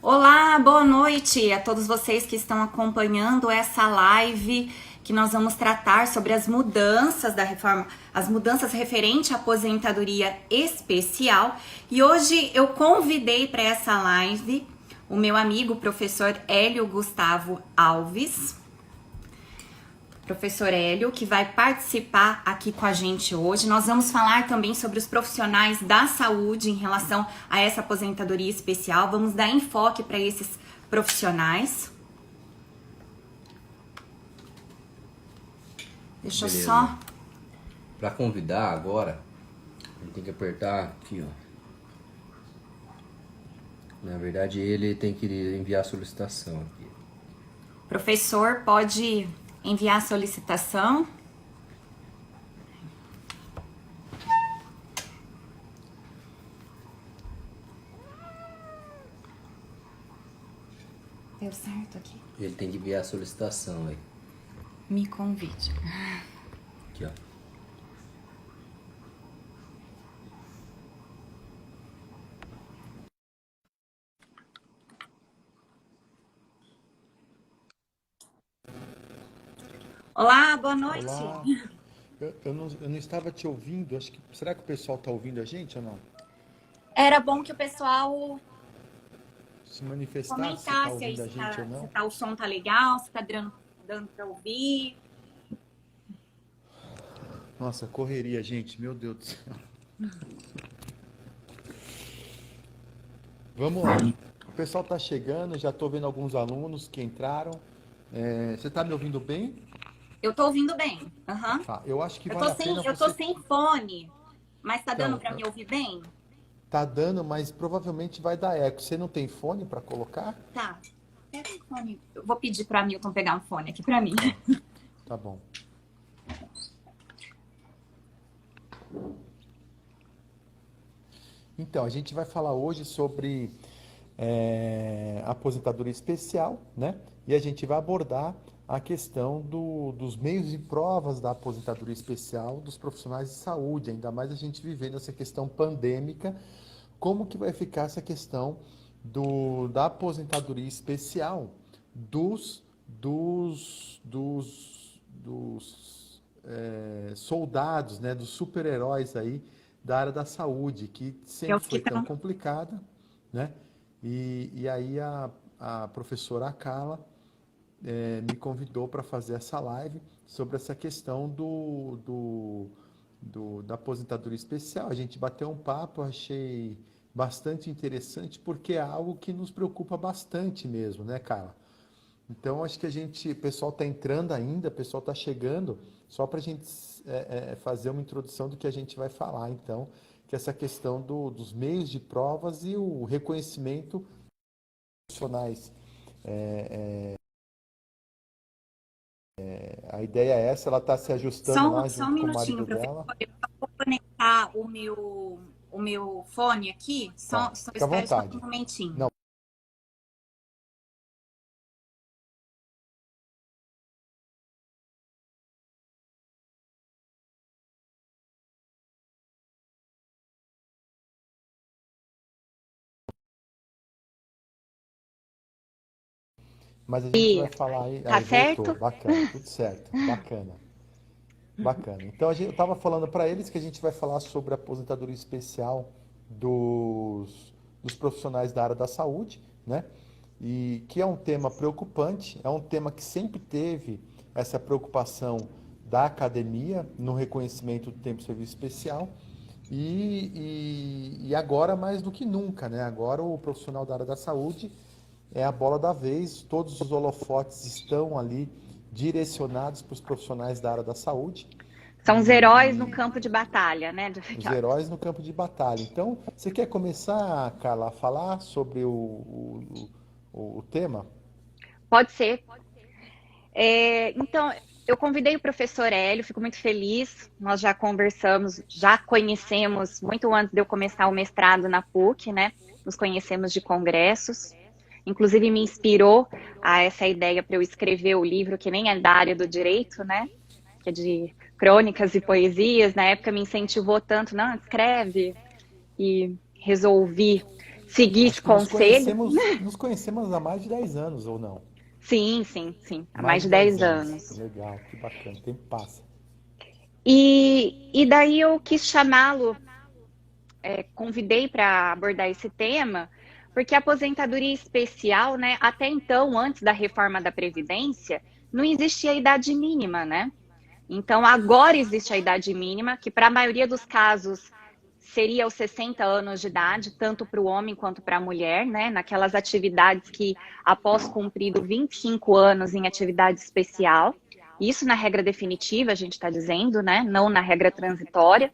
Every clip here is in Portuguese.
Olá, boa noite a todos vocês que estão acompanhando essa live que nós vamos tratar sobre as mudanças da reforma, as mudanças referente à aposentadoria especial. E hoje eu convidei para essa live o meu amigo professor Hélio Gustavo Alves. Professor Hélio, que vai participar aqui com a gente hoje. Nós vamos falar também sobre os profissionais da saúde em relação a essa aposentadoria especial. Vamos dar enfoque para esses profissionais. Deixa eu Beleza. só... Para convidar agora, a gente tem que apertar aqui, ó. Na verdade, ele tem que enviar a solicitação aqui. Professor, pode enviar a solicitação. Deu certo aqui? Ele tem que enviar a solicitação aí. Me convide. Aqui, ó. Olá, boa noite. Olá, eu não estava te ouvindo, acho que, será que o pessoal está ouvindo a gente ou não? Era bom que o pessoal Se manifestar se está comentasse aí ouvindo a gente ou não? o som tá legal, se tá dando para ouvir. Nossa, correria, gente, meu Deus do céu. Vamos lá, o pessoal está chegando, já estou vendo alguns alunos que entraram. Você está me ouvindo bem? Eu tô ouvindo bem. Aham. Tá, eu acho que Eu vale tô a pena eu tô você... sem fone, mas tá dando Então, para me ouvir bem? tá dando, mas provavelmente vai dar eco. Você não tem fone para colocar? Tá. Pega um fone. Eu vou pedir para Milton pegar um fone aqui para mim. Tá bom. Então, a gente vai falar hoje sobre aposentadoria especial, né? E a gente vai abordar a questão dos meios e provas da aposentadoria especial dos profissionais de saúde, ainda mais a gente vivendo essa questão pandêmica, como que vai ficar essa questão da aposentadoria especial dos soldados, né? Dos super-heróis aí da área da saúde, que Eu sempre foi fiquei tão tão... complicada, né? E aí a professora Carla me convidou para fazer essa live sobre essa questão da aposentadoria especial. A gente bateu um papo, achei bastante interessante, porque é algo que nos preocupa bastante mesmo, né, Carla? Então, acho que o pessoal está entrando ainda, o pessoal está chegando, só para a gente fazer uma introdução do que a gente vai falar, então, que é essa questão dos meios de provas e o reconhecimento profissionais. A ideia é essa, ela está se ajustando lá Só um junto com o minutinho, marido professor. dela. Eu vou conectar o meu fone aqui. Tá, Só fica à espere só um vontade. momentinho. Não, mas a gente vai falar aí. Tá Aí, voltou. certo? Bacana, tudo certo. Bacana. Bacana. Então, eu estava falando para eles que a gente vai falar sobre a aposentadoria especial dos profissionais da área da saúde, né? E que é um tema preocupante, é um tema que sempre teve essa preocupação da academia no reconhecimento do tempo de serviço especial e agora mais do que nunca, né? Agora o profissional da área da saúde é a bola da vez, todos os holofotes estão ali direcionados para os profissionais da área da saúde São os heróis no campo de batalha, né? os heróis no campo de batalha. Então, você quer começar, Carla, a falar sobre o tema? Pode ser. Então, eu convidei o professor Hélio, fico muito feliz. Nós já conversamos, já conhecemos muito antes de eu começar o mestrado na PUC, né? Nos conhecemos de congressos. Inclusive, me inspirou a essa ideia para eu escrever o livro, que nem é da área do direito, né? Que é de crônicas e poesias. Na época, me incentivou tanto, não, escreve. E resolvi seguir esse Acho que conselho. nos conhecemos há mais de 10 anos, ou não? Sim, sim, sim, há Mais mais de de 10 10 anos. anos. Legal, que bacana, o tempo passa. E daí eu quis chamá-lo, convidei para abordar esse tema, porque a aposentadoria especial, né, até então, antes da reforma da Previdência, não existia idade mínima, né? Então, agora existe a idade mínima, que para a maioria dos casos seria os 60 anos de idade, tanto para o homem quanto para a mulher, né? Naquelas atividades que, após cumprido 25 anos em atividade especial, isso na regra definitiva, a gente está dizendo, né? Não na regra transitória.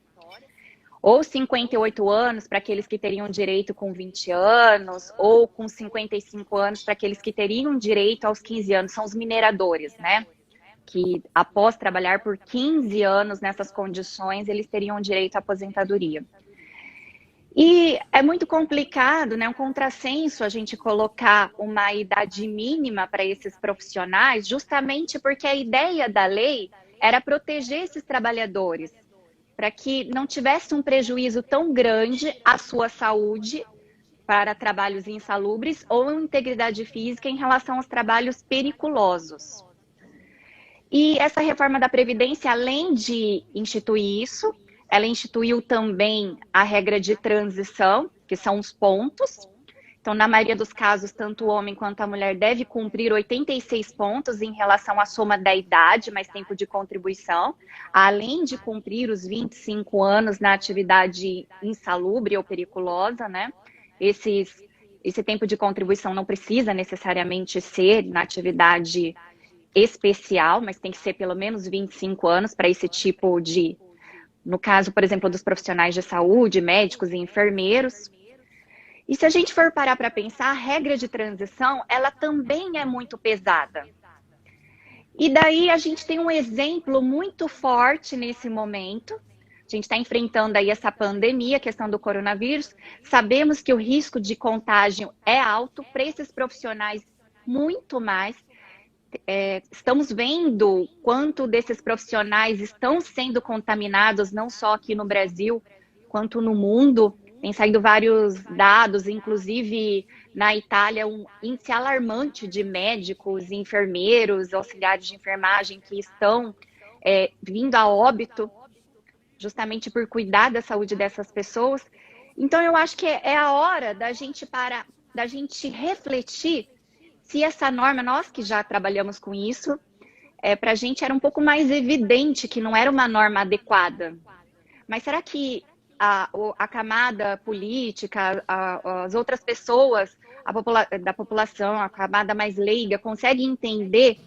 Ou 58 anos para aqueles que teriam direito com 20 anos, ou com 55 anos para aqueles que teriam direito aos 15 anos, são os mineradores, né? Que após trabalhar por 15 anos nessas condições, eles teriam direito à aposentadoria. E é muito complicado, né? Um contrassenso a gente colocar uma idade mínima para esses profissionais, justamente porque a ideia da lei era proteger esses trabalhadores, para que não tivesse um prejuízo tão grande à sua saúde para trabalhos insalubres ou integridade física em relação aos trabalhos periculosos. E essa reforma da Previdência, além de instituir isso, ela instituiu também a regra de transição, que são os pontos. Então, na maioria dos casos, tanto o homem quanto a mulher deve cumprir 86 pontos em relação à soma da idade mais tempo de contribuição, além de cumprir os 25 anos na atividade insalubre ou periculosa, né? Esse tempo de contribuição não precisa necessariamente ser na atividade especial, mas tem que ser pelo menos 25 anos para esse tipo de, no caso, por exemplo, dos profissionais de saúde, médicos e enfermeiros. E se a gente for parar para pensar, a regra de transição, ela também é muito pesada. E daí a gente tem um exemplo muito forte nesse momento. A gente está enfrentando aí essa pandemia, a questão do coronavírus. Sabemos que o risco de contágio é alto para esses profissionais, muito mais. Estamos vendo quanto desses profissionais estão sendo contaminados, não só aqui no Brasil, quanto no mundo. Tem saído vários dados, inclusive na Itália, um índice alarmante de médicos, enfermeiros, auxiliares de enfermagem que estão vindo a óbito, justamente por cuidar da saúde dessas pessoas. Então, eu acho que é a hora da gente refletir se essa norma, nós que já trabalhamos com isso, para a gente era um pouco mais evidente que não era uma norma adequada. Mas será que a camada política, as outras pessoas da população, a camada mais leiga, consegue entender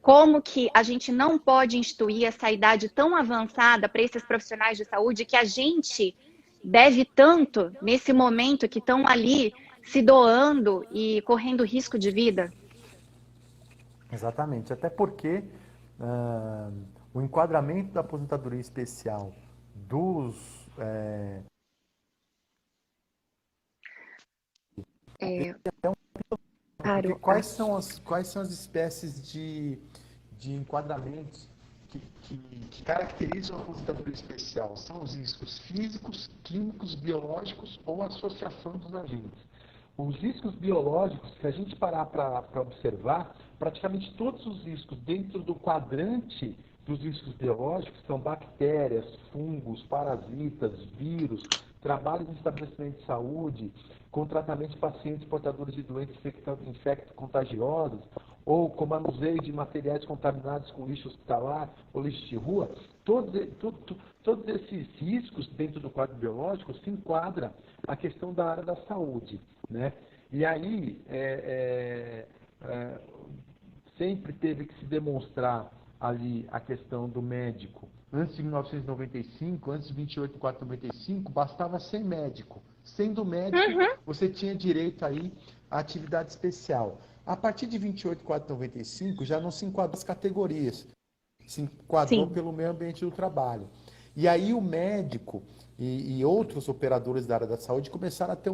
como que a gente não pode instituir essa idade tão avançada para esses profissionais de saúde que a gente deve tanto nesse momento que estão ali se doando e correndo risco de vida? Exatamente, até porque o enquadramento da aposentadoria especial dos porque quais são as espécies de enquadramentos que caracterizam a aposentadoria especial? São os riscos físicos, químicos, biológicos ou associação dos agentes. Os riscos biológicos, se a gente parar para observar, praticamente todos os riscos dentro do quadrante dos riscos biológicos são bactérias, fungos, parasitas, vírus, trabalho em estabelecimento de saúde, com tratamento de pacientes portadores de doenças infecto-contagiosas, ou com manuseio de materiais contaminados com lixo hospitalar ou lixo de rua. Todos esses riscos dentro do quadro biológico se enquadra a questão da área da saúde, né? E aí, sempre teve que se demonstrar ali a questão do médico. Antes de 1995, antes de 28.495, bastava ser médico. Sendo médico, você tinha direito aí à atividade especial. A partir de 28.495, já não se enquadrou as categorias. Se enquadrou pelo meio ambiente do trabalho. E aí o médico e outros operadores da área da saúde começaram a ter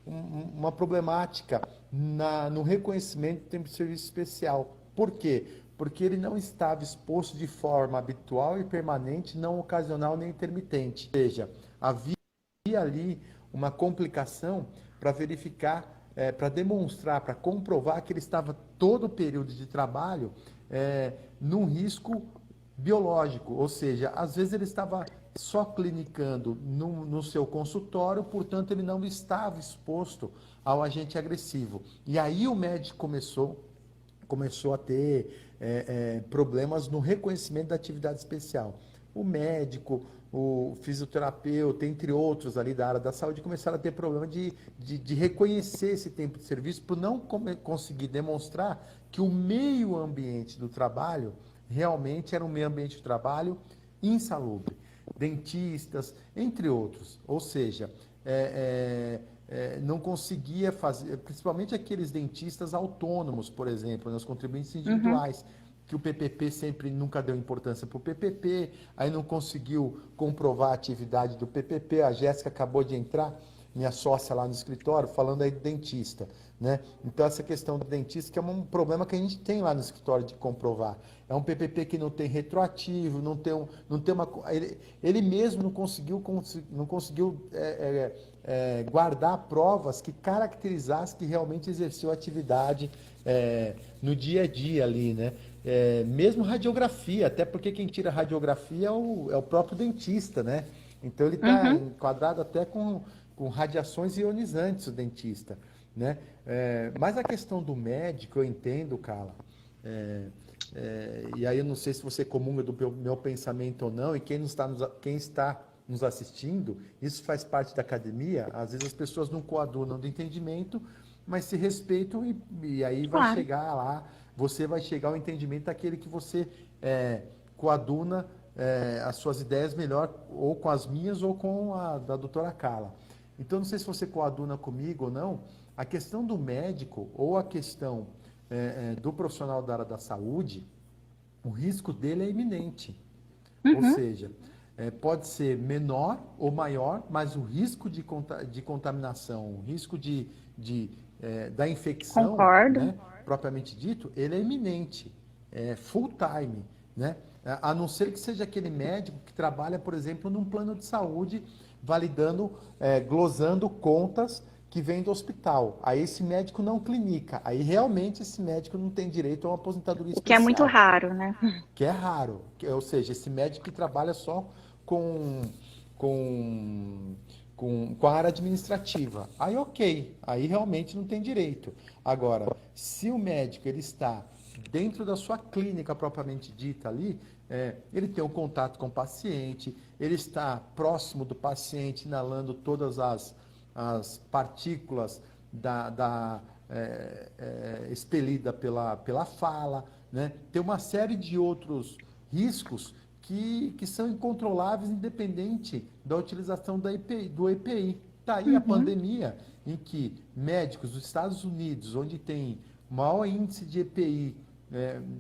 uma problemática no reconhecimento do tempo de serviço especial. Por quê? Porque ele não estava exposto de forma habitual e permanente, não ocasional nem intermitente. Ou seja, havia ali uma complicação para verificar, para demonstrar, para comprovar que ele estava todo o período de trabalho num risco biológico, ou seja, às vezes ele estava só clinicando no seu consultório, portanto ele não estava exposto ao agente agressivo. E aí o médico começou a ter problemas no reconhecimento da atividade especial. O médico, o fisioterapeuta, entre outros ali da área da saúde, começaram a ter problema de reconhecer esse tempo de serviço por não conseguir demonstrar que o meio ambiente do trabalho realmente era um meio ambiente de trabalho insalubre. Dentistas, entre outros. Ou seja, não conseguia fazer, principalmente aqueles dentistas autônomos, por exemplo, os contribuintes individuais, que o PPP nunca deu importância para o PPP, aí não conseguiu comprovar a atividade do PPP. A Jéssica acabou de entrar, minha sócia lá no escritório, falando aí de dentista, né? Então essa questão do dentista que é um problema que a gente tem lá no escritório de comprovar. É um PPP que não tem retroativo, não tem uma... Ele mesmo não conseguiu guardar provas que caracterizassem que realmente exerceu atividade no dia a dia ali, né? Mesmo radiografia, até porque quem tira radiografia é o próprio dentista, né? Então ele está enquadrado até com radiações ionizantes, o dentista, né? Mas a questão do médico, eu entendo, Carla, e aí eu não sei se você comunga do meu pensamento ou não, e quem está nos assistindo, isso faz parte da academia. Às vezes as pessoas não coadunam do entendimento, mas se respeitam e aí vai chegar lá, você vai chegar ao entendimento daquele que você coaduna as suas ideias melhor, ou com as minhas ou com a da doutora Carla. Então, não sei se você coaduna comigo ou não, a questão do médico ou a questão do profissional da área da saúde, o risco dele é iminente. Ou seja, pode ser menor ou maior, mas o risco de contaminação, o risco da infecção, né, propriamente dito, ele é iminente, full time, né? A não ser que seja aquele médico que trabalha, por exemplo, num plano de saúde, validando, glosando contas que vêm do hospital. Aí esse médico não clinica. Aí realmente esse médico não tem direito a uma aposentadoria especial. Que é muito raro, né? Que é raro. Ou seja, esse médico que trabalha só com a área administrativa. Aí ok, aí realmente não tem direito. Agora, se o médico ele está dentro da sua clínica propriamente dita ali, ele tem um contato com o paciente, ele está próximo do paciente, inalando todas as partículas expelida pela fala, né? Tem uma série de outros riscos que são incontroláveis, independente da utilização do EPI. Daí a pandemia, em que médicos dos Estados Unidos, onde tem maior índice de EPI,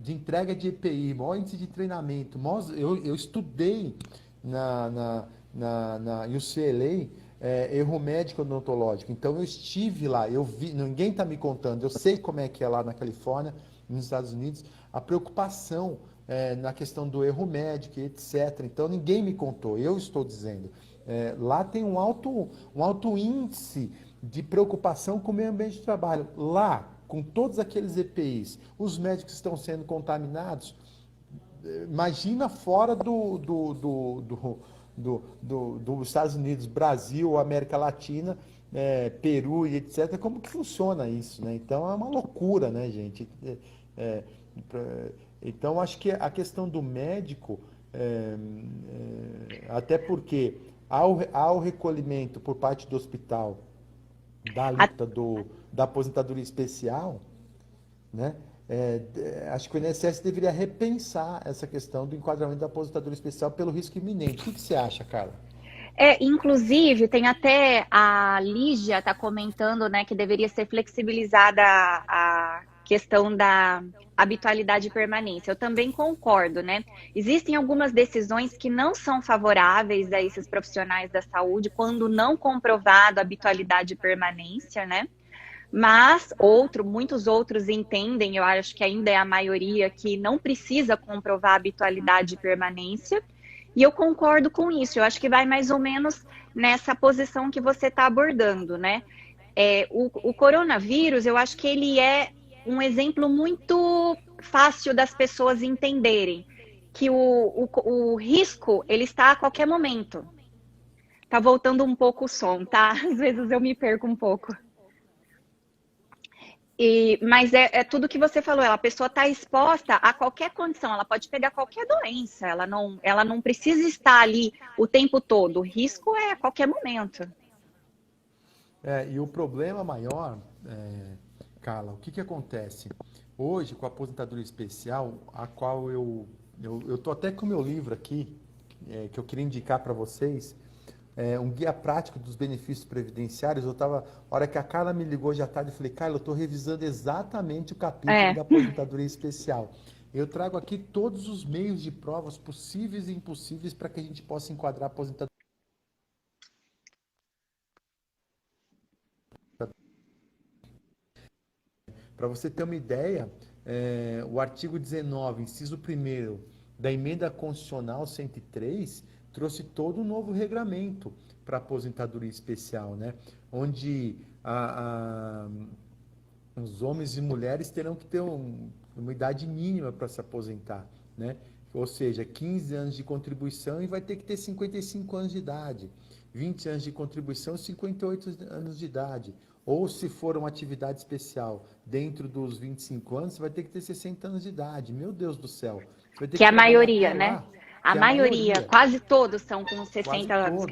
de entrega de EPI, maior índice de treinamento, eu estudei na UCLA, erro médico odontológico, então eu estive lá, eu vi, ninguém está me contando, eu sei como é que é lá na Califórnia, nos Estados Unidos, a preocupação na questão do erro médico, etc. Então ninguém me contou, eu estou dizendo. Lá tem um alto índice de preocupação com o meio ambiente de trabalho. Lá, com todos aqueles EPIs, os médicos estão sendo contaminados. Imagina fora dos Estados Unidos, Brasil, América Latina, Peru e etc. Como que funciona isso, né? Então é uma loucura, né, gente? Então acho que a questão do médico, até porque há o recolhimento por parte do hospital da alíquota da aposentadoria especial, né? Acho que o INSS deveria repensar essa questão do enquadramento da aposentadoria especial pelo risco iminente. O que você acha, Carla? Inclusive, tem até a Lígia está comentando, né, que deveria ser flexibilizada a questão da habitualidade e permanência. Eu também concordo, né? Existem algumas decisões que não são favoráveis a esses profissionais da saúde quando não comprovado a habitualidade e permanência, né? Mas muitos outros entendem, eu acho que ainda é a maioria, que não precisa comprovar habitualidade e permanência. E eu concordo com isso. Eu acho que vai mais ou menos nessa posição que você está abordando, né? O coronavírus, eu acho que ele é um exemplo muito fácil das pessoas entenderem que o risco, ele está a qualquer momento. Tá voltando um pouco o som, tá? Às vezes eu me perco um pouco. Mas é tudo que você falou, a pessoa está exposta a qualquer condição, ela pode pegar qualquer doença, ela não precisa estar ali o tempo todo, o risco é a qualquer momento. E o problema maior, Carla, o que acontece? Hoje, com a aposentadoria especial, a qual eu tô até com o meu livro aqui, que eu queria indicar para vocês, um guia prático dos benefícios previdenciários. A hora que a Carla me ligou já tarde, eu falei, Carla, eu estou revisando exatamente o capítulo da aposentadoria especial. Eu trago aqui todos os meios de provas possíveis e impossíveis para que a gente possa enquadrar a aposentadoria. Para você ter uma ideia, o artigo 19, inciso 1º da Emenda Constitucional 103, trouxe todo um novo regramento para a aposentadoria especial, né? Onde os homens e mulheres terão que ter uma idade mínima para se aposentar, né? Ou seja, 15 anos de contribuição e vai ter que ter 55 anos de idade, 20 anos de contribuição e 58 anos de idade. Ou se for uma atividade especial dentro dos 25 anos, você vai ter que ter 60 anos de idade. Meu Deus do céu. Você vai ter que é a maioria, lá, né? A maioria, quase todos são com 60 anos.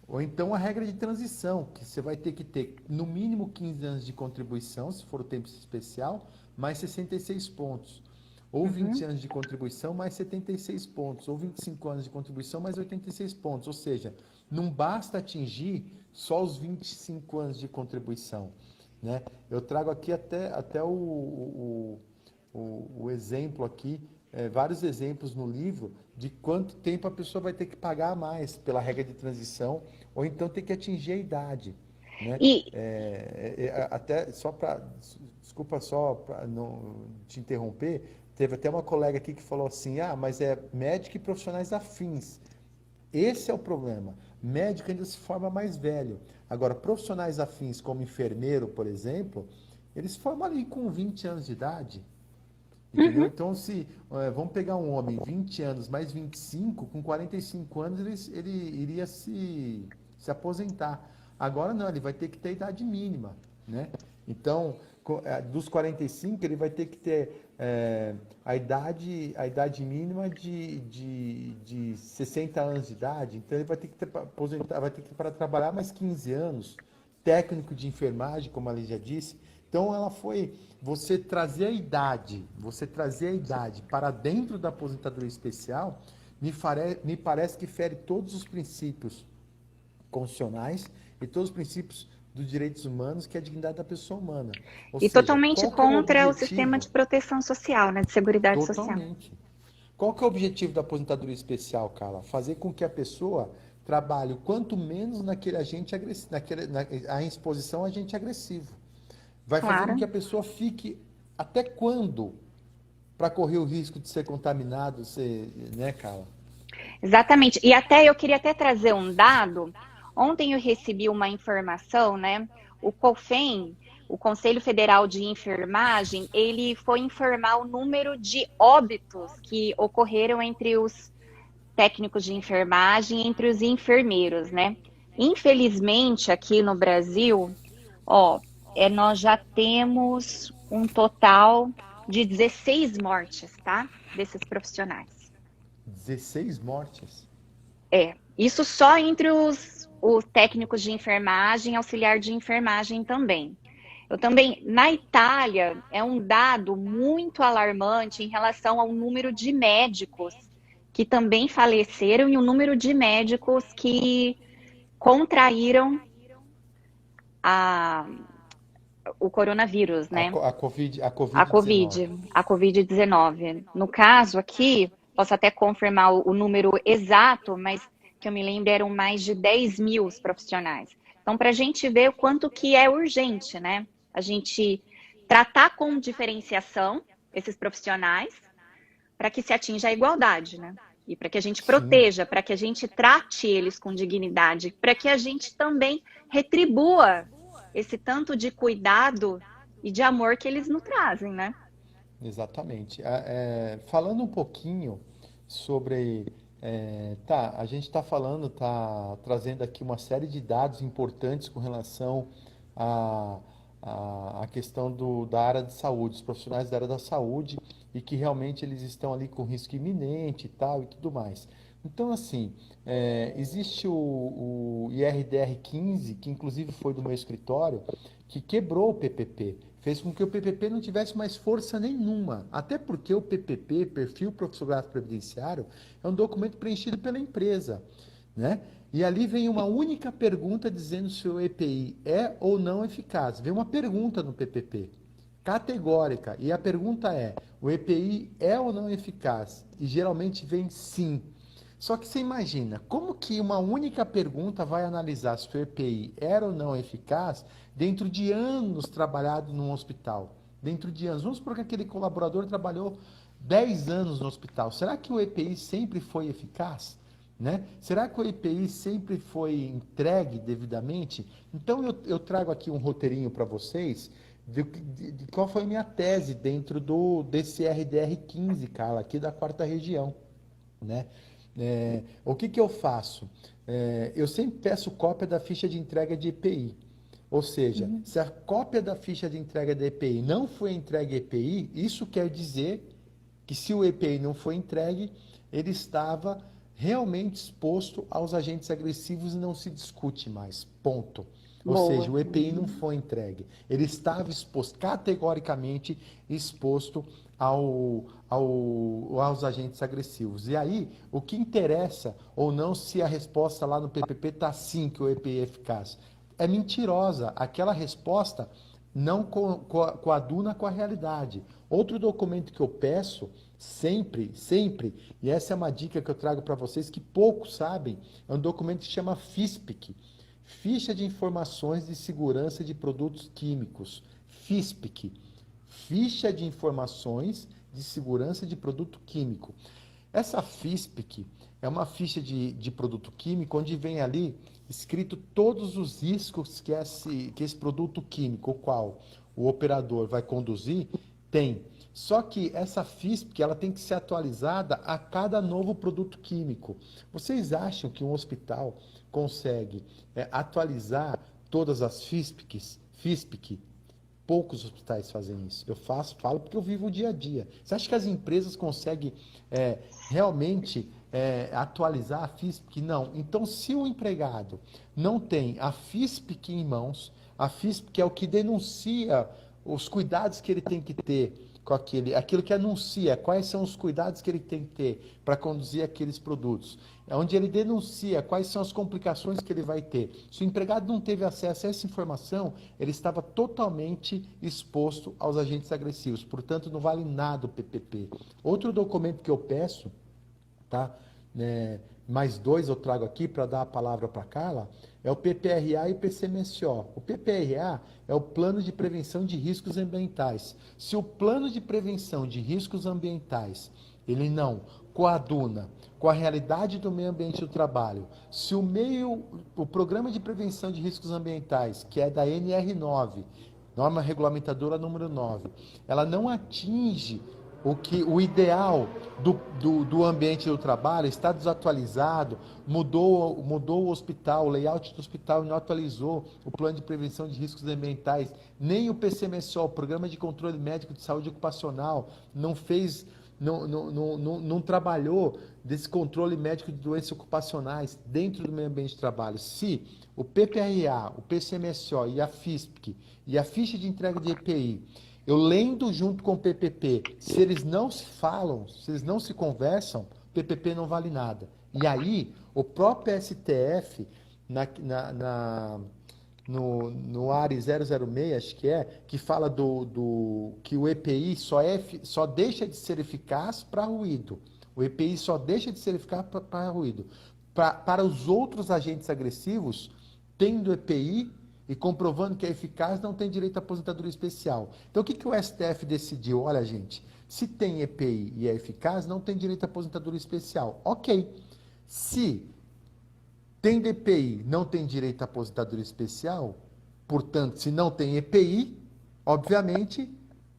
Ou então a regra de transição, que você vai ter que ter no mínimo 15 anos de contribuição, se for o tempo especial, mais 66 pontos. Ou 20 anos de contribuição, mais 76 pontos. Ou 25 anos de contribuição, mais 86 pontos. Ou seja, não basta atingir só os 25 anos de contribuição, né? Eu trago aqui até o exemplo aqui, vários exemplos no livro de quanto tempo a pessoa vai ter que pagar a mais pela regra de transição, ou então ter que atingir a idade, né? Até só para, desculpa só para não te interromper, teve até uma colega aqui que falou assim, mas é médico e profissionais afins. Esse é o problema. Médico ainda se forma mais velho. Agora, profissionais afins como enfermeiro, por exemplo, eles se formam ali com 20 anos de idade. Entendeu? Então, vamos pegar um homem 20 anos mais 25, com 45 anos ele iria se aposentar. Agora não, ele vai ter que ter idade mínima, né? Então, dos 45, ele vai ter que ter a idade mínima de 60 anos de idade. Então, ele vai ter que aposentar, vai ter que para trabalhar mais 15 anos. Técnico de enfermagem, como a Lígia disse. Então, você trazer a idade para dentro da aposentadoria especial, me parece que fere todos os princípios constitucionais e todos os princípios dos direitos humanos, que é a dignidade da pessoa humana. Ou seja, totalmente contra o sistema de proteção social, né, de seguridade social. Totalmente. Qual que é o objetivo da aposentadoria especial, Carla? Fazer com que a pessoa trabalhe o quanto menos naquele agente agressivo, a exposição a agente agressivo. Vai fazer com que a pessoa fique até quando para correr o risco de ser contaminado, né, Carla? Exatamente. E eu queria até trazer um dado. Ontem eu recebi uma informação, né? O COFEN, o Conselho Federal de Enfermagem, ele foi informar o número de óbitos que ocorreram entre os técnicos de enfermagem, entre os enfermeiros, né? Infelizmente, aqui no Brasil, nós já temos um total de 16 mortes, tá? Desses profissionais. 16 mortes? Isso só entre os técnicos de enfermagem, auxiliar de enfermagem também. Na Itália, é um dado muito alarmante em relação ao número de médicos que também faleceram e o número de médicos que contraíram o coronavírus, né? A Covid-19. No caso aqui, posso até confirmar o número exato, mas que eu me lembro eram mais de 10 mil profissionais. Então, para a gente ver o quanto que é urgente, né? A gente tratar com diferenciação esses profissionais para que se atinja a igualdade, né? e para que a gente Sim. proteja, para que a gente trate eles com dignidade, para que a gente também retribua esse tanto de cuidado e de amor que eles nos trazem, né? Exatamente. Falando um pouquinho sobre. A gente está falando, está trazendo aqui uma série de dados importantes com relação à, à questão da área de saúde, os profissionais da área da saúde, e que realmente eles estão ali com risco iminente e tal e tudo mais. Então, assim, existe o IRDR 15, que inclusive foi do meu escritório, que quebrou o PPP, fez com que o PPP não tivesse mais força nenhuma. Até porque o PPP, Perfil Profissionográfico Previdenciário, é um documento preenchido pela empresa, né? E ali vem uma única pergunta dizendo se o EPI é ou não eficaz. Vem uma pergunta no PPP, categórica, e a pergunta é: o EPI é ou não eficaz? E geralmente vem sim. Só que você imagina, como que uma única pergunta vai analisar se o EPI era ou não eficaz dentro de anos trabalhado num hospital? Dentro de anos. Vamos supor que aquele colaborador trabalhou 10 anos no hospital. Será que o EPI sempre foi eficaz? Né? Será que o EPI sempre foi entregue devidamente? Então eu trago aqui um roteirinho para vocês de qual foi a minha tese dentro desse RDR 15, Carla, aqui da 4ª região, né? O que eu faço? Eu sempre peço cópia da ficha de entrega de EPI. Ou seja, se a cópia da ficha de entrega de EPI não foi entregue a EPI, isso quer dizer que se o EPI não foi entregue, ele estava realmente exposto aos agentes agressivos e não se discute mais. Ponto. Ou Boa. seja, o EPI não foi entregue. Ele estava exposto, categoricamente exposto aos agentes agressivos. E aí, o que interessa ou não se a resposta lá no PPP está sim que o EPI é eficaz? É mentirosa. Aquela resposta não coaduna com a realidade. Outro documento que eu peço sempre, e essa é uma dica que eu trago para vocês que poucos sabem, é um documento que se chama FISPIC, Ficha de Informações de Segurança de Produtos Químicos. FISPIC, Ficha de Informações de Segurança de Produto Químico. Essa FISPIC é uma ficha de produto químico onde vem ali escrito todos os riscos que esse produto químico, o qual o operador vai conduzir, tem. Só que essa FISPIC ela tem que ser atualizada a cada novo produto químico. Vocês acham que um hospital consegue atualizar todas as FISPIC? Poucos hospitais fazem isso. Eu falo porque eu vivo o dia a dia. Você acha que as empresas conseguem realmente atualizar a FISPIC? Não. Então, se o empregado não tem a FISPIC em mãos, a FISPIC é o que denuncia os cuidados que ele tem que ter com aquilo que anuncia quais são os cuidados que ele tem que ter para conduzir aqueles produtos, onde ele denuncia quais são as complicações que ele vai ter. Se o empregado não teve acesso a essa informação, ele estava totalmente exposto aos agentes agressivos, portanto não vale nada o PPP. Outro documento que eu peço, tá? Mais dois eu trago aqui para dar a palavra para a Carla, é o PPRA e o PCMSO. O PPRA é o Plano de Prevenção de Riscos Ambientais. Se o Plano de Prevenção de Riscos Ambientais ele não coaduna com a realidade do meio ambiente do trabalho, se o Programa de Prevenção de Riscos Ambientais, que é da NR9, Norma Regulamentadora número 9, ela não atinge o ideal do ambiente do trabalho, está desatualizado, mudou o hospital, o layout do hospital não atualizou o plano de prevenção de riscos ambientais, nem o PCMSO, o Programa de Controle Médico de Saúde Ocupacional, não trabalhou desse controle médico de doenças ocupacionais dentro do meio ambiente de trabalho. Se o PPRA, o PCMSO e a FISPIC e a ficha de entrega de EPI, eu lendo junto com o PPP, se eles não se falam, se eles não se conversam, o PPP não vale nada. E aí, o próprio STF, no ARI 006, acho que fala que o EPI só deixa de ser eficaz para ruído. O EPI só deixa de ser eficaz para ruído. Para os outros agentes agressivos, tendo EPI, e comprovando que é eficaz, não tem direito à aposentadoria especial. Então, o que o STF decidiu? Olha, gente, se tem EPI e é eficaz, não tem direito à aposentadoria especial. Ok. Se tem DPI, não tem direito à aposentadoria especial, portanto, se não tem EPI, obviamente,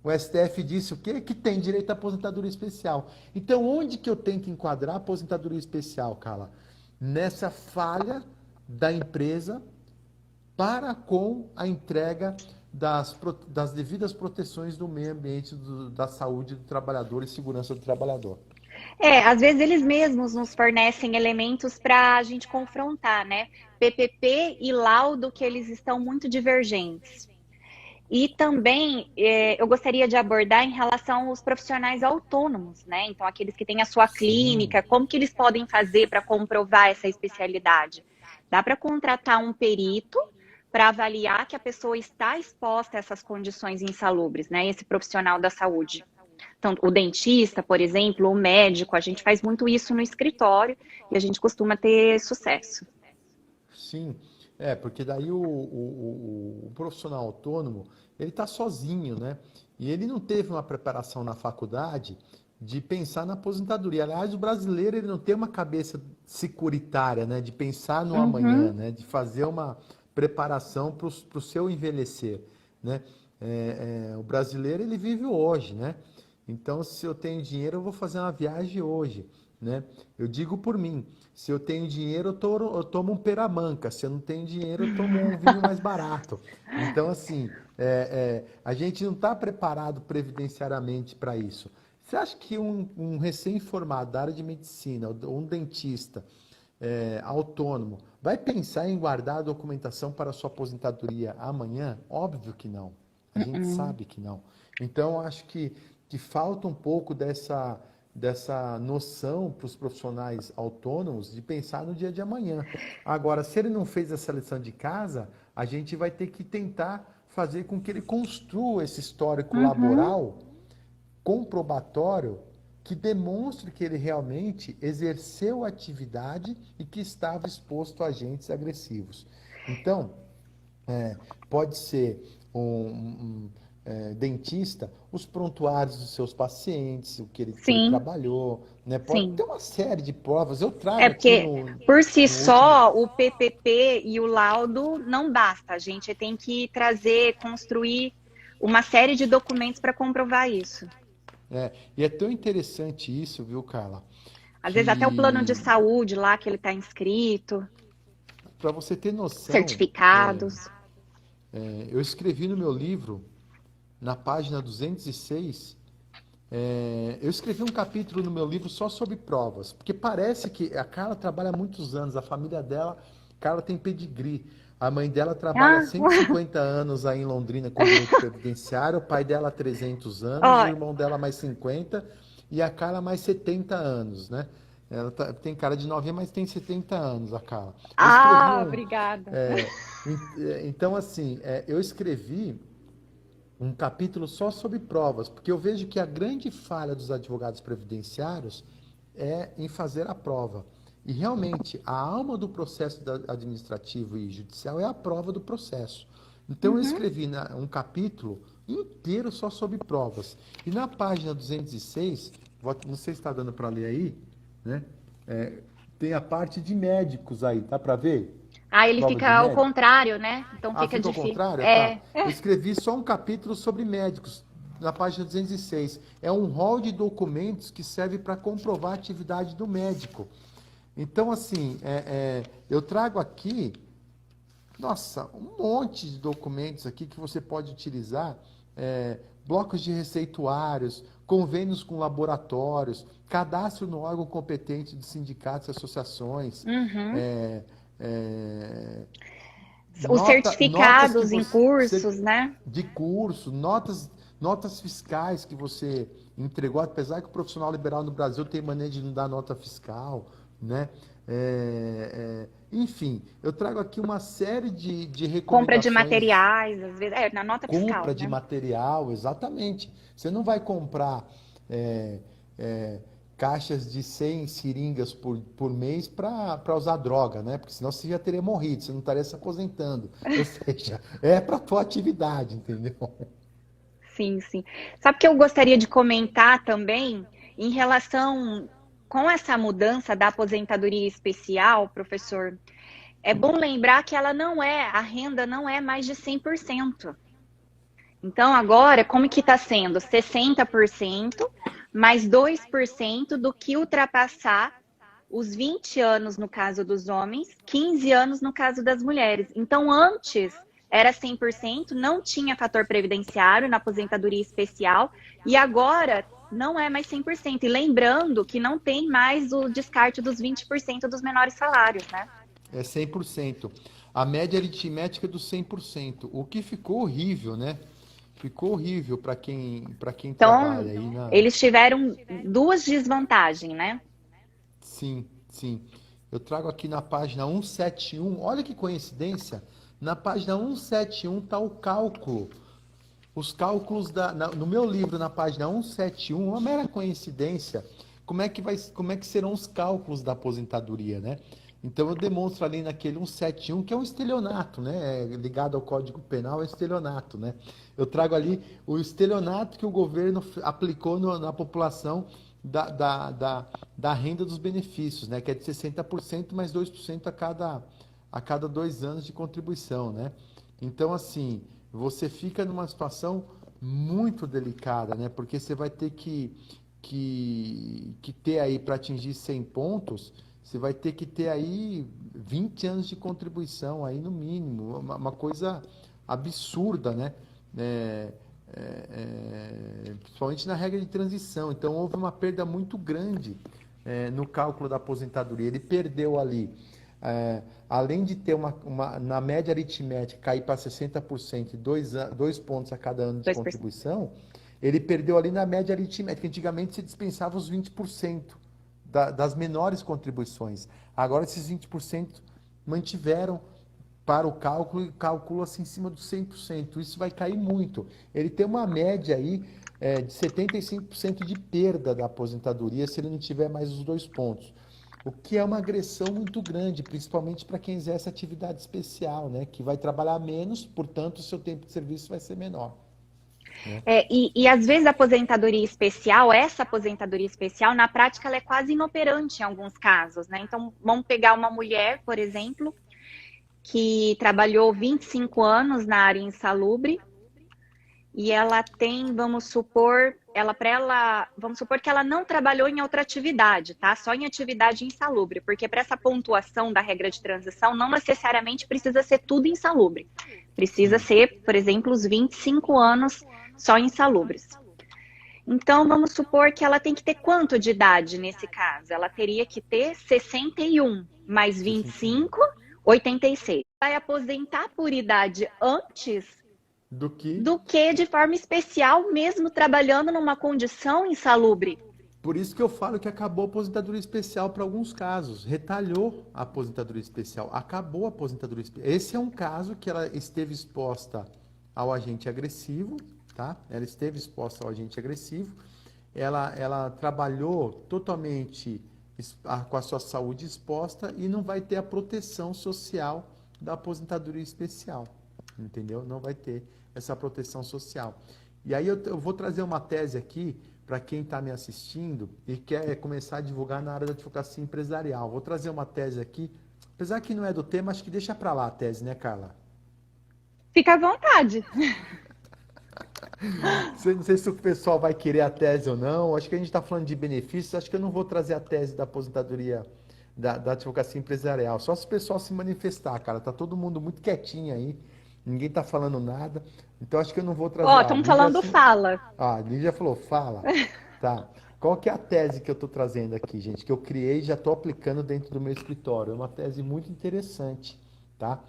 o STF disse o quê? Que tem direito à aposentadoria especial. Então, onde que eu tenho que enquadrar a aposentadoria especial, Carla? Nessa falha da empresa para com a entrega das devidas proteções do meio ambiente, da saúde do trabalhador e segurança do trabalhador. Às vezes eles mesmos nos fornecem elementos para a gente confrontar, né? PPP e laudo que eles estão muito divergentes. E também eu gostaria de abordar em relação aos profissionais autônomos, né? Então, aqueles que têm a sua clínica, como que eles podem fazer para comprovar essa especialidade? Dá para contratar um perito para avaliar que a pessoa está exposta a essas condições insalubres, né? Esse profissional da saúde. Então, o dentista, por exemplo, o médico, a gente faz muito isso no escritório e a gente costuma ter sucesso. Sim, porque daí o profissional autônomo, ele está sozinho, né? E ele não teve uma preparação na faculdade de pensar na aposentadoria. Aliás, o brasileiro, ele não tem uma cabeça securitária, né? De pensar no amanhã, né? De fazer uma preparação para o seu envelhecer, né? O brasileiro, ele vive hoje, né? Então, se eu tenho dinheiro, eu vou fazer uma viagem hoje, né? Eu digo por mim, se eu tenho dinheiro, eu tomo um peramanca. Se eu não tenho dinheiro, eu tomo um vinho mais barato. Então, assim, a gente não está preparado previdenciariamente para isso. Você acha que um recém-formado da área de medicina, ou um dentista autônomo, vai pensar em guardar a documentação para a sua aposentadoria amanhã? Óbvio que não. A gente sabe que não. Então, acho que falta um pouco dessa noção para os profissionais autônomos de pensar no dia de amanhã. Agora, se ele não fez essa lição de casa, a gente vai ter que tentar fazer com que ele construa esse histórico laboral comprobatório que demonstre que ele realmente exerceu a atividade e que estava exposto a agentes agressivos. Então, pode ser dentista, os prontuários dos seus pacientes, o que ele trabalhou, né? Pode ter uma série de provas. Eu trago porque por si só o PPP e o laudo não basta. A gente tem que construir uma série de documentos para comprovar isso. E é tão interessante isso, viu, Carla? Às vezes até o plano de saúde lá que ele está inscrito. Para você ter noção. Certificados. Eu escrevi no meu livro, na página 206, eu escrevi um capítulo no meu livro só sobre provas, porque parece que a Carla trabalha há muitos anos, a família dela, Carla tem pedigree. A mãe dela trabalha 150 anos aí em Londrina com direito previdenciário, o pai dela 300 anos, o irmão dela mais 50 e a Carla mais 70 anos, né? Ela tem cara de novinha, mas tem 70 anos, a Carla. Obrigada. Então, assim, eu escrevi um capítulo só sobre provas, porque eu vejo que a grande falha dos advogados previdenciários é em fazer a prova. E realmente, a alma do processo administrativo e judicial é a prova do processo. Então, eu escrevi um capítulo inteiro só sobre provas. E na página 206, não sei se está dando para ler aí, né? Tem a parte de médicos aí, tá para ver? Ele fica ao contrário, né? Então fica difícil. Ao contrário? Tá. Eu escrevi só um capítulo sobre médicos, na página 206. É um rol de documentos que serve para comprovar a atividade do médico. Então, assim, eu trago aqui, um monte de documentos aqui que você pode utilizar, blocos de receituários, convênios com laboratórios, cadastro no órgão competente de sindicatos e associações, os certificados em cursos, né? De curso, notas fiscais que você entregou, apesar que o profissional liberal no Brasil tem maneira de não dar nota fiscal, né? Enfim, eu trago aqui uma série de recomendações. Compra de materiais, às vezes, na nota fiscal. Compra de material, exatamente. Você não vai comprar caixas de 100 seringas por mês para usar droga, né? Porque senão você já teria morrido, você não estaria se aposentando. Ou seja, é para a tua atividade, entendeu? Sim, sim. Sabe o que eu gostaria de comentar também em relação com essa mudança da aposentadoria especial, professor? É bom lembrar que a renda não é mais de 100%. Então, agora, como que está sendo? 60% mais 2% do que ultrapassar os 20 anos no caso dos homens, 15 anos no caso das mulheres. Então, antes era 100%, não tinha fator previdenciário na aposentadoria especial, e agora não é mais 100%. E lembrando que não tem mais o descarte dos 20% dos menores salários, né? É 100%. A média aritmética é do 100%. O que ficou horrível, né? Ficou horrível para quem Então, trabalha aí na. eles tiveram duas desvantagens, né? Sim, sim. Eu trago aqui na página 171. Olha que coincidência. Na página 171 está o cálculo. Os cálculos no meu livro, na página 171, uma mera coincidência. Como é que serão os cálculos da aposentadoria, né? Então eu demonstro ali naquele 171 que é um estelionato, né? Ligado ao Código Penal, é estelionato, né? Eu trago ali o estelionato que o governo aplicou na população da renda dos benefícios, né? Que é de 60% mais 2% a cada 2 anos de contribuição, né? Então, assim, você fica numa situação muito delicada, né? Porque você vai ter que ter aí, para atingir 100 pontos, você vai ter que ter aí 20 anos de contribuição, aí no mínimo, uma coisa absurda, né? Principalmente na regra de transição. Então, houve uma perda muito grande no cálculo da aposentadoria. Ele perdeu ali, além de ter na média aritmética cair para 60% e 2 pontos a cada ano de 2%. contribuição, ele perdeu ali na média aritmética. Antigamente se dispensava os 20% das menores contribuições. Agora esses 20% mantiveram para o cálculo e calcula-se em cima dos 100%. Isso vai cair muito. Ele tem uma média aí de 75% de perda da aposentadoria se ele não tiver mais os 2 pontos. O que é uma agressão muito grande, principalmente para quem exerce atividade especial, né? Que vai trabalhar menos, portanto, o seu tempo de serviço vai ser menor. Né? E às vezes a aposentadoria especial, essa aposentadoria especial, na prática, ela é quase inoperante em alguns casos, né? Então, vamos pegar uma mulher, por exemplo, que trabalhou 25 anos na área insalubre e ela tem, vamos supor que ela não trabalhou em outra atividade, tá? Só em atividade insalubre, porque para essa pontuação da regra de transição não necessariamente precisa ser tudo insalubre. Precisa ser, por exemplo, os 25 anos só insalubres. Então, vamos supor que ela tem que ter quanto de idade nesse caso? Ela teria que ter 61 mais 25, 86. Vai aposentar por idade antes Do que? do que de forma especial, mesmo trabalhando numa condição insalubre. Por isso que eu falo que acabou a aposentadoria especial para alguns casos. Retalhou a aposentadoria especial. Acabou a aposentadoria especial. Esse é um caso que ela esteve exposta ao agente agressivo, tá? Ela esteve exposta ao agente agressivo. Ela trabalhou totalmente com a sua saúde exposta e não vai ter a proteção social da aposentadoria especial. Entendeu? Não vai ter essa proteção social. E aí eu vou trazer uma tese aqui para quem está me assistindo e quer começar a divulgar na área da advocacia empresarial. Vou trazer uma tese aqui, apesar que não é do tema, acho que deixa para lá a tese, né, Carla? Fica à vontade. Não sei se o pessoal vai querer a tese ou não. Acho que a gente está falando de benefícios. Acho que eu não vou trazer a tese da aposentadoria da advocacia empresarial. Só se o pessoal se manifestar, cara. Tá todo mundo muito quietinho aí. Ninguém tá falando nada. Então acho que eu não vou trazer. Ó, estamos falando fala. A Lígia falou, fala. Tá. Qual que é a tese que eu estou trazendo aqui, gente? Que eu criei e já estou aplicando dentro do meu escritório. É uma tese muito interessante, tá?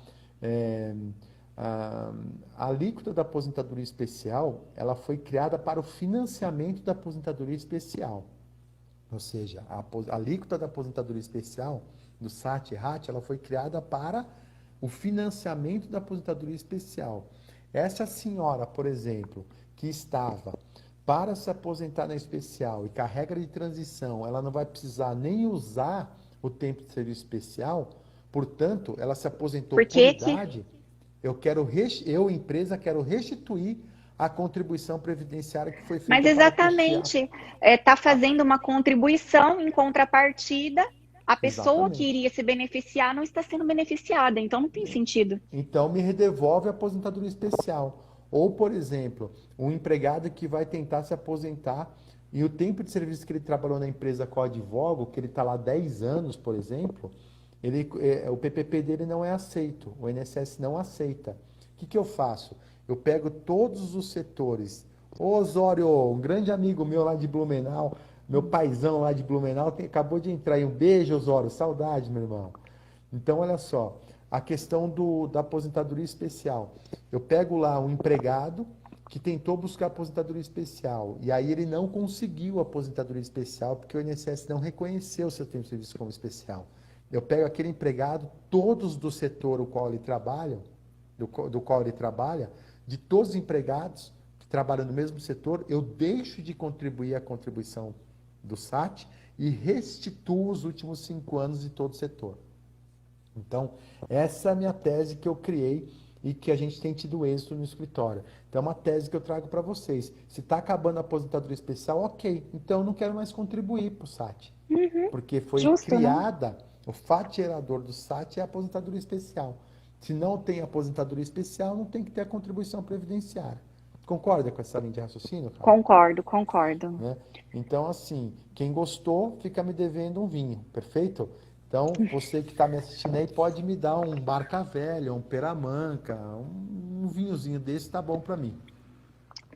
A alíquota da aposentadoria especial, ela foi criada para o financiamento da aposentadoria especial. Ou seja, a alíquota da aposentadoria especial, do SAT e RAT, ela foi criada para o financiamento da aposentadoria especial. Essa senhora, por exemplo, que estava para se aposentar na especial e com a regra de transição, ela não vai precisar nem usar o tempo de serviço especial, portanto, ela se aposentou Por por que que... idade, eu, empresa, quero restituir a contribuição previdenciária que foi Mas feita para custear. exatamente, está fazendo uma contribuição em contrapartida, a pessoa que Exatamente. iria se beneficiar não está sendo beneficiada, então não tem sentido. Então, me redevolve a aposentadoria especial. Ou, por exemplo, um empregado que vai tentar se aposentar e o tempo de serviço que ele trabalhou na empresa qual advogo, que ele está lá 10 anos, por exemplo, o PPP dele não é aceito, o INSS não aceita. O que eu faço? Eu pego todos os setores. Ô Osório, um grande amigo meu lá de Blumenau, meu paizão lá de Blumenau, acabou de entrar aí. Um beijo, Osório, saudade, meu irmão. Então, olha só, a questão da aposentadoria especial. Eu pego lá um empregado que tentou buscar aposentadoria especial e aí ele não conseguiu a aposentadoria especial porque o INSS não reconheceu o seu tempo de serviço como especial. Eu pego aquele empregado, todos do setor do qual ele trabalha, de todos os empregados que trabalham no mesmo setor, eu deixo de contribuir a contribuição do SAT e restituo os últimos 5 anos de todo o setor. Então, essa é a minha tese que eu criei e que a gente tem tido êxito no escritório. Então, é uma tese que eu trago para vocês. Se está acabando a aposentadoria especial, ok. Então, eu não quero mais contribuir para o SAT. Porque foi Justo, né? criada, o fato gerador do SAT é a aposentadoria especial. Se não tem aposentadoria especial, não tem que ter a contribuição previdenciária. Concorda com essa linha de raciocínio, cara? Concordo. Né? Então, assim, quem gostou, fica me devendo um vinho, perfeito? Então, você que está me assistindo aí, pode me dar um Barca Velha, um Peramanca, um vinhozinho desse, tá bom para mim.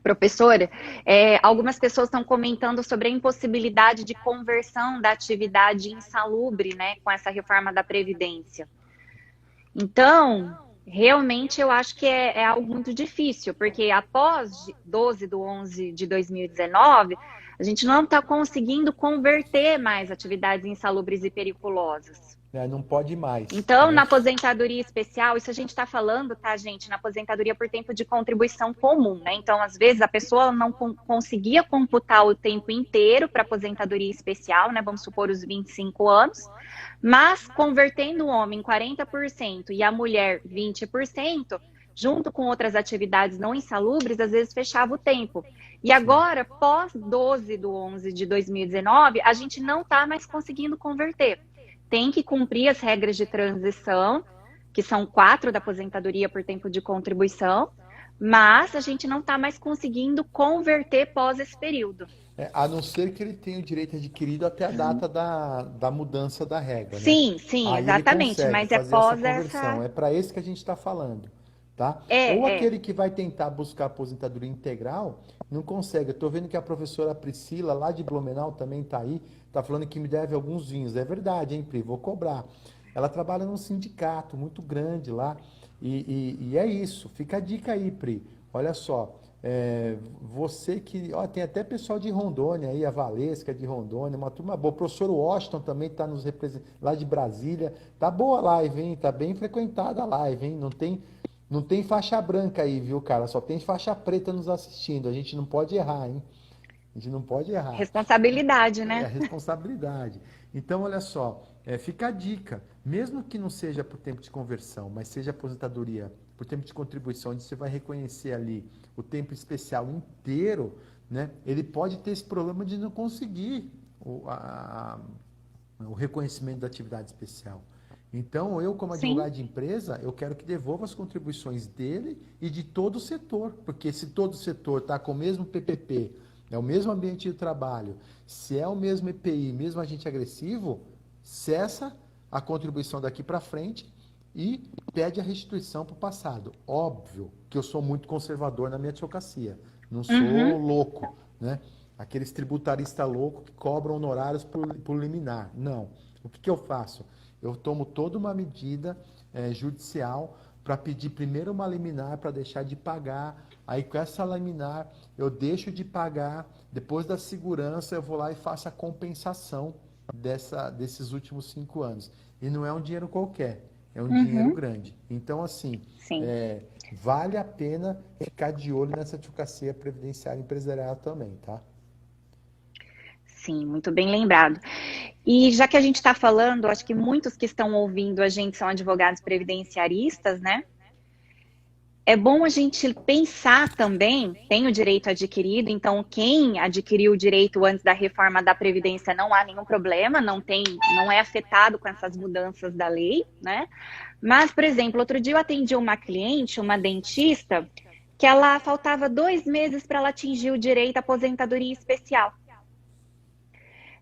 Professora, algumas pessoas estão comentando sobre a impossibilidade de conversão da atividade insalubre, né, com essa reforma da Previdência. Então, realmente eu acho que é algo muito difícil, porque após 12/11 de 2019, a gente não está conseguindo converter mais atividades insalubres e perigosas. Não pode mais. Então, né? na aposentadoria especial, isso a gente está falando, tá, gente? Na aposentadoria por tempo de contribuição comum, né? Então, às vezes, a pessoa não conseguia computar o tempo inteiro para aposentadoria especial, né? Vamos supor os 25 anos, mas convertendo o homem 40% e a mulher 20%, junto com outras atividades não insalubres, às vezes fechava o tempo. E agora, pós 12/11 de 2019, a gente não está mais conseguindo converter. Tem que cumprir as regras de transição, que são 4 da aposentadoria por tempo de contribuição, mas a gente não está mais conseguindo converter pós esse período. A não ser que ele tenha o direito adquirido até a data da mudança da regra, né? Sim, Aí exatamente, ele mas consegue fazer pós essa conversão. essa... É para esse que a gente está falando, tá? Ou É. aquele que vai tentar buscar aposentadoria integral, não consegue. Eu estou vendo que a professora Priscila, lá de Blumenau, também está aí, está falando que me deve alguns vinhos. É verdade, hein, Pri? Vou cobrar. Ela trabalha num sindicato muito grande lá, e é isso. Fica a dica aí, Pri. Olha só, você que... Ó, tem até pessoal de Rondônia aí, a Valesca de Rondônia, uma turma boa. O professor Washington também está nos representando, lá de Brasília. Tá boa a live, hein? Tá bem frequentada a live, hein? Não tem faixa branca aí, viu, cara? Só tem faixa preta nos assistindo. A gente não pode errar, hein? A gente não pode errar. Responsabilidade, É né? a responsabilidade. Então, olha só, fica a dica. Mesmo que não seja por tempo de conversão, mas seja aposentadoria por tempo de contribuição, onde você vai reconhecer ali o tempo especial inteiro, né? Ele pode ter esse problema de não conseguir o reconhecimento da atividade especial. Então, eu, como advogado de empresa, eu quero que devolva as contribuições dele e de todo o setor, porque se todo o setor está com o mesmo PPP, é o mesmo ambiente de trabalho, se é o mesmo EPI, mesmo agente agressivo, cessa a contribuição daqui para frente e pede a restituição para o passado. Óbvio que eu sou muito conservador na minha advocacia, não sou louco, né? Aqueles tributaristas loucos que cobram honorários por liminar. Não. O que eu faço? Eu tomo toda uma medida judicial para pedir primeiro uma liminar para deixar de pagar. Aí com essa liminar eu deixo de pagar. Depois da segurança eu vou lá e faço a compensação desses últimos 5 anos. E não é um dinheiro qualquer, é um dinheiro grande. Então assim, vale a pena ficar de olho nessa advocacia previdenciária empresarial também, tá? Sim, muito bem lembrado. E já que a gente está falando, acho que muitos que estão ouvindo a gente são advogados previdenciaristas, né? É bom a gente pensar também, tem o direito adquirido, então quem adquiriu o direito antes da reforma da Previdência não há nenhum problema, não é afetado com essas mudanças da lei, né? Mas, por exemplo, outro dia eu atendi uma cliente, uma dentista, que ela faltava 2 meses para ela atingir o direito à aposentadoria especial.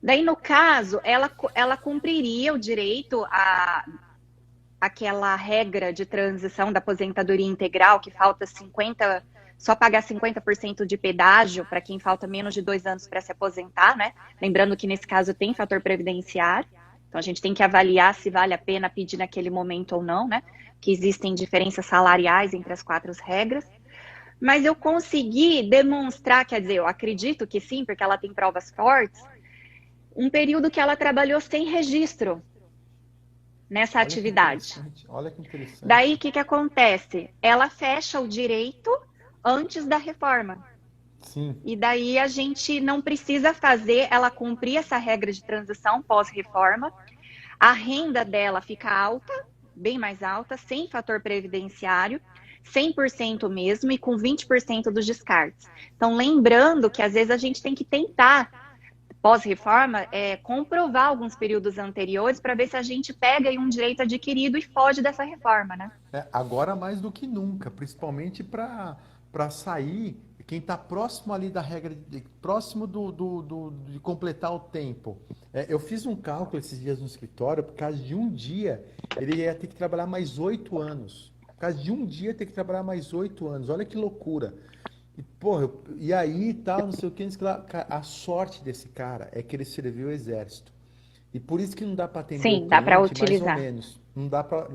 Daí, no caso, ela cumpriria o direito àquela regra de transição da aposentadoria integral, que falta só pagar 50% de pedágio para quem falta menos de 2 anos para se aposentar, né? Lembrando que nesse caso tem fator previdenciário, então a gente tem que avaliar se vale a pena pedir naquele momento ou não, né? Que existem diferenças salariais entre as 4 regras. Mas eu consegui demonstrar, quer dizer, eu acredito que sim, porque ela tem provas fortes, um período que ela trabalhou sem registro nessa atividade. Olha que interessante. Daí, o que acontece? Ela fecha o direito antes da reforma. Sim. E daí a gente não precisa fazer ela cumprir essa regra de transição pós-reforma. A renda dela fica alta, bem mais alta, sem fator previdenciário, 100% mesmo e com 20% dos descartes. Então, lembrando que às vezes a gente tem que tentar pós-reforma, comprovar alguns períodos anteriores para ver se a gente pega aí um direito adquirido e foge dessa reforma, né? Agora mais do que nunca, principalmente para sair, quem está próximo ali da regra, próximo de completar o tempo. Eu fiz um cálculo esses dias no escritório, por causa de um dia, ele ia ter que trabalhar mais 8 anos. Por causa de um dia, ter que trabalhar mais 8 anos. Olha que loucura. E, porra, e aí, tal, não sei o que, a sorte desse cara é que ele serviu o exército. E por isso que não dá para atender Sim, o cliente, dá para utilizar. mais ou menos. Não dá para...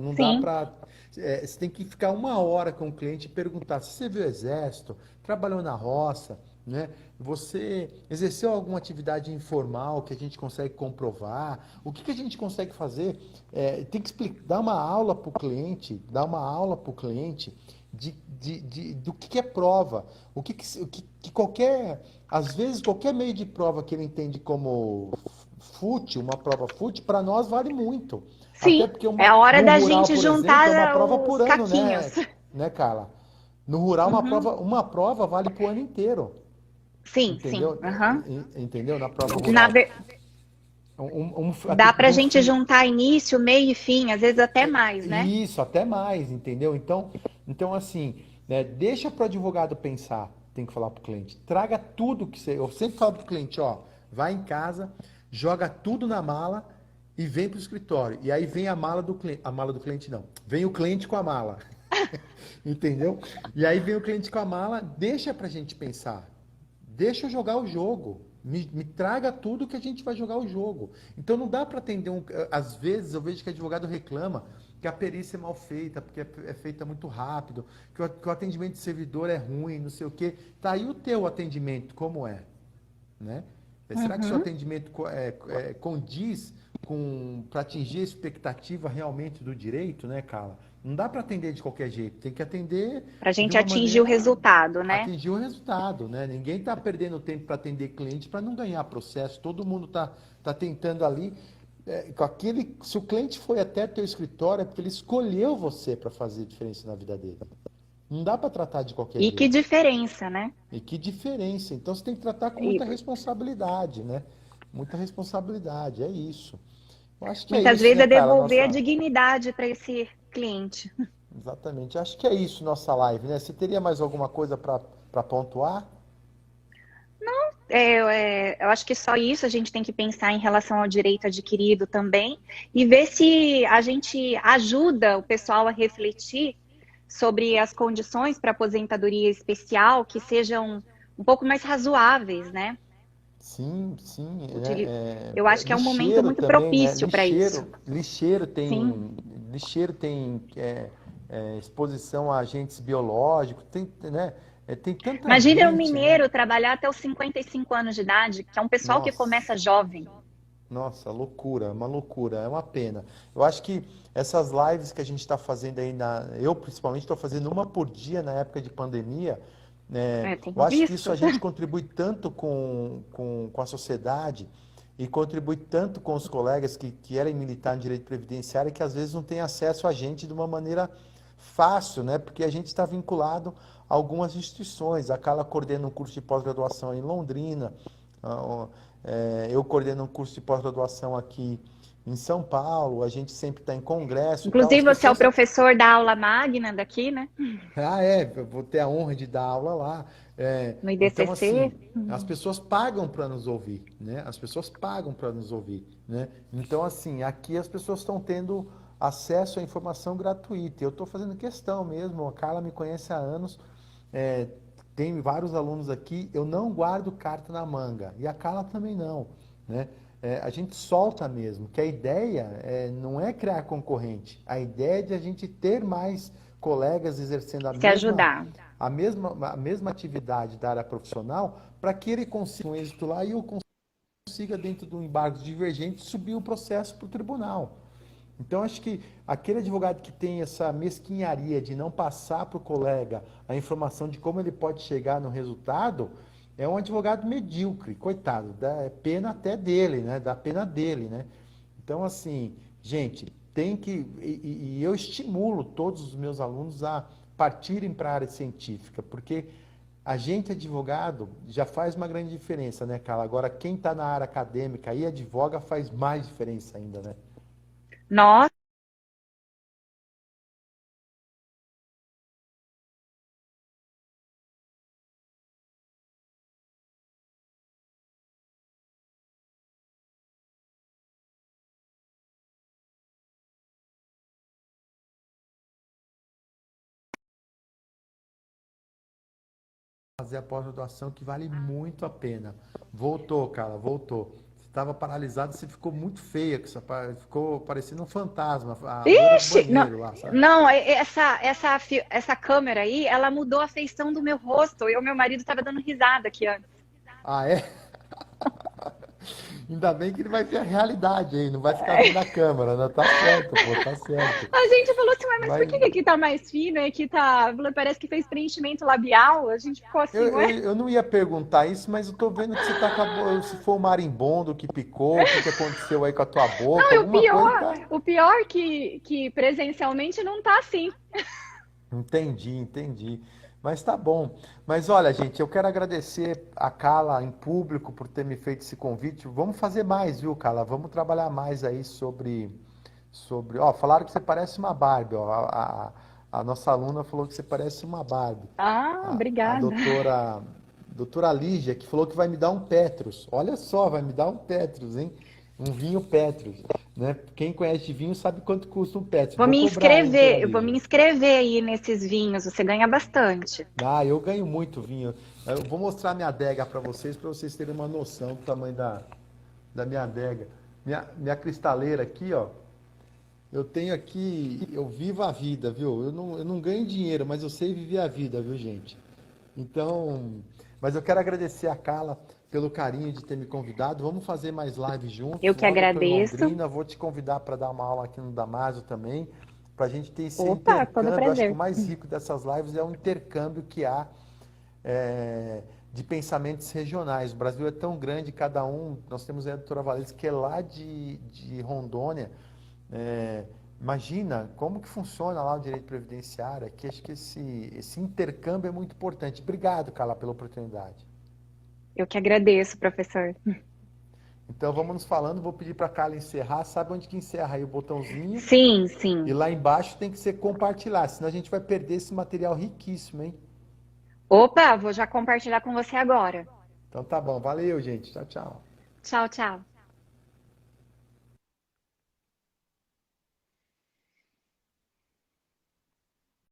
você tem que ficar 1 hora com o cliente e perguntar se você viu o exército, trabalhou na roça, né? Você exerceu alguma atividade informal que a gente consegue comprovar? O que a gente consegue fazer? Tem que explicar, dar uma aula para o cliente, do que é prova, às vezes qualquer meio de prova que ele entende como fútil, uma prova fútil, para nós vale muito. Sim, Até porque é a hora da rural, gente por juntar exemplo, é uma prova os por ano, caquinhos. né, Carla? No rural, uma prova vale pro ano inteiro. Sim, Entendeu? sim. Uhum. Entendeu? Na prova rural. Dá pra gente juntar início, meio e fim, às vezes até mais, né? Isso, até mais, entendeu? Então assim, né, deixa para o advogado pensar, tem que falar para o cliente. Traga tudo que você... Eu sempre falo para o cliente, ó, vai em casa, joga tudo na mala e vem para o escritório. E aí vem a mala do cliente. A mala do cliente não. Vem o cliente com a mala. Entendeu? E aí vem o cliente com a mala, deixa pra gente pensar. Deixa eu jogar o jogo. Me traga tudo que a gente vai jogar o jogo. Então não dá para atender às vezes eu vejo que advogado reclama que a perícia é mal feita, porque é feita muito rápido, que o atendimento de servidor é ruim, não sei o quê. Tá aí o teu atendimento, como é? Né? Será que o seu atendimento condiz para atingir a expectativa realmente do direito, né, Carla? Não dá para atender de qualquer jeito, tem que atender... Para a gente atingir o resultado, né? Atingir o resultado, né? Ninguém está perdendo tempo para atender cliente para não ganhar processo, todo mundo tá tentando ali... se o cliente foi até teu escritório, é porque ele escolheu você para fazer diferença na vida dele. Não dá para tratar de qualquer jeito. E que diferença, né? E que diferença. Então você tem que tratar com muita responsabilidade, né? Muita responsabilidade, é isso. Eu acho que muitas isso, vezes né, é devolver Carla, a dignidade para esse cliente. Exatamente. Acho que é isso nossa live, né? Você teria mais alguma coisa para pontuar? Não, eu acho que só isso a gente tem que pensar em relação ao direito adquirido também e ver se a gente ajuda o pessoal a refletir sobre as condições para aposentadoria especial que sejam um pouco mais razoáveis, né? Sim. Eu acho que é um momento muito também, propício né? para isso. Lixeiro tem exposição a agentes biológicos, né? Tem tanta Imagina gente, um mineiro né? trabalhar até os 55 anos de idade, que é um pessoal que começa jovem. Nossa, loucura, uma loucura, é uma pena. Eu acho que essas lives que a gente está fazendo aí, eu principalmente estou fazendo uma por dia na época de pandemia, né? Eu Tenho acho que isso visto. a gente contribui tanto com a sociedade e contribui tanto com os colegas que querem militar em direito previdenciário que às vezes não têm acesso a gente de uma maneira fácil, né? Porque a gente está vinculado a algumas instituições. A Carla coordena um curso de pós-graduação em Londrina, eu coordeno um curso de pós-graduação aqui em São Paulo, a gente sempre está em congresso e tal. Inclusive, As você é o pessoas. professor da aula magna daqui, né? Ah, eu vou ter a honra de dar aula lá. No Então, IDCC. assim, as pessoas pagam para nos ouvir, né? As pessoas pagam para nos ouvir, né? Então, assim, aqui as pessoas estão tendo acesso à informação gratuita. Eu estou fazendo questão mesmo, a Carla me conhece há anos, é, tem vários alunos aqui, eu não guardo carta na manga, e a Carla também não, né? A gente solta mesmo, que a ideia não é criar concorrente, a ideia é de a gente ter mais colegas exercendo Se ajudar. a mesma atividade da área profissional para que ele consiga um êxito lá e eu consiga, dentro de um embargo divergente, subir o processo para o tribunal. Então, acho que aquele advogado que tem essa mesquinharia de não passar para o colega a informação de como ele pode chegar no resultado, é um advogado medíocre, coitado, dá pena até dele, né? Dá pena dele, né? Então, assim, gente, tem que. E eu estimulo todos os meus alunos a partirem para a área científica, porque a gente, advogado, já faz uma grande diferença, né, Carla? Agora, quem está na área acadêmica e advoga faz mais diferença ainda, né? Nossa, Fazer a pós-graduação que vale muito a pena. Voltou, cara, voltou. Você estava paralisado, você ficou muito feia, ficou parecendo um fantasma, a loira do ixi, não, banheiro lá, sabe? não, essa câmera aí, ela mudou a feição do meu rosto. E o meu marido estava dando risada aqui antes. Ah, é? Ainda bem que ele vai ver a realidade aí, não vai ficar vendo a câmera, né? Tá certo, pô, tá certo. A gente falou assim, ué, mas por Vai. que aqui tá mais fino e aqui tá. Parece que fez preenchimento labial. A gente ficou assim, ué. Eu não ia perguntar isso, mas eu tô vendo que você tá com se foi o marimbondo que picou, o que aconteceu aí com a tua boca, Não, e alguma coisa tá. o pior que presencialmente não tá assim. Entendi, entendi. Mas tá bom. Mas olha, gente, eu quero agradecer a Carla em público por ter me feito esse convite. Vamos fazer mais, viu, Carla? Vamos trabalhar mais aí Ó, falaram que você parece uma Barbie, ó. A nossa aluna falou que você parece uma Barbie. Ah, A obrigada. doutora Lígia, que falou que vai me dar um Petrus. Olha só, vai me dar um Petrus, hein? Um vinho Petrus, né? Quem conhece de vinho sabe quanto custa um Petrus. Vou Vou me cobrar, hein, doutora inscrever, eu vou me Lígia? inscrever aí nesses vinhos. Você ganha bastante. Ah, eu ganho muito vinho. Eu vou mostrar minha adega para vocês terem uma noção do tamanho da minha adega. Minha cristaleira aqui, ó. Eu tenho aqui, eu vivo a vida, viu? Eu não ganho dinheiro, mas eu sei viver a vida, viu, gente? Então, mas eu quero agradecer a Carla pelo carinho de ter me convidado. Vamos fazer mais lives Eu juntos. que Logo eu estou em agradeço. Londrina, vou te convidar para dar uma aula aqui no Damásio também, para a gente ter esse Opa, todo intercâmbio. Eu acho que o prazer. mais rico dessas lives é o intercâmbio que há de pensamentos regionais. O Brasil é tão grande, cada um. Nós temos a doutora Valesca, que é lá de Rondônia. É, imagina como que funciona lá o direito previdenciário. Aqui acho que esse intercâmbio é muito importante. Obrigado, Carla, pela oportunidade. Eu que agradeço, professor. Então vamos nos falando. Vou pedir para a Carla encerrar. Sabe onde que encerra aí o botãozinho? Sim, E sim. lá embaixo tem que ser compartilhar, senão a gente vai perder esse material riquíssimo, hein? Opa, vou já compartilhar com você agora. Então tá bom. Valeu, gente. Tchau, tchau. Tchau, tchau.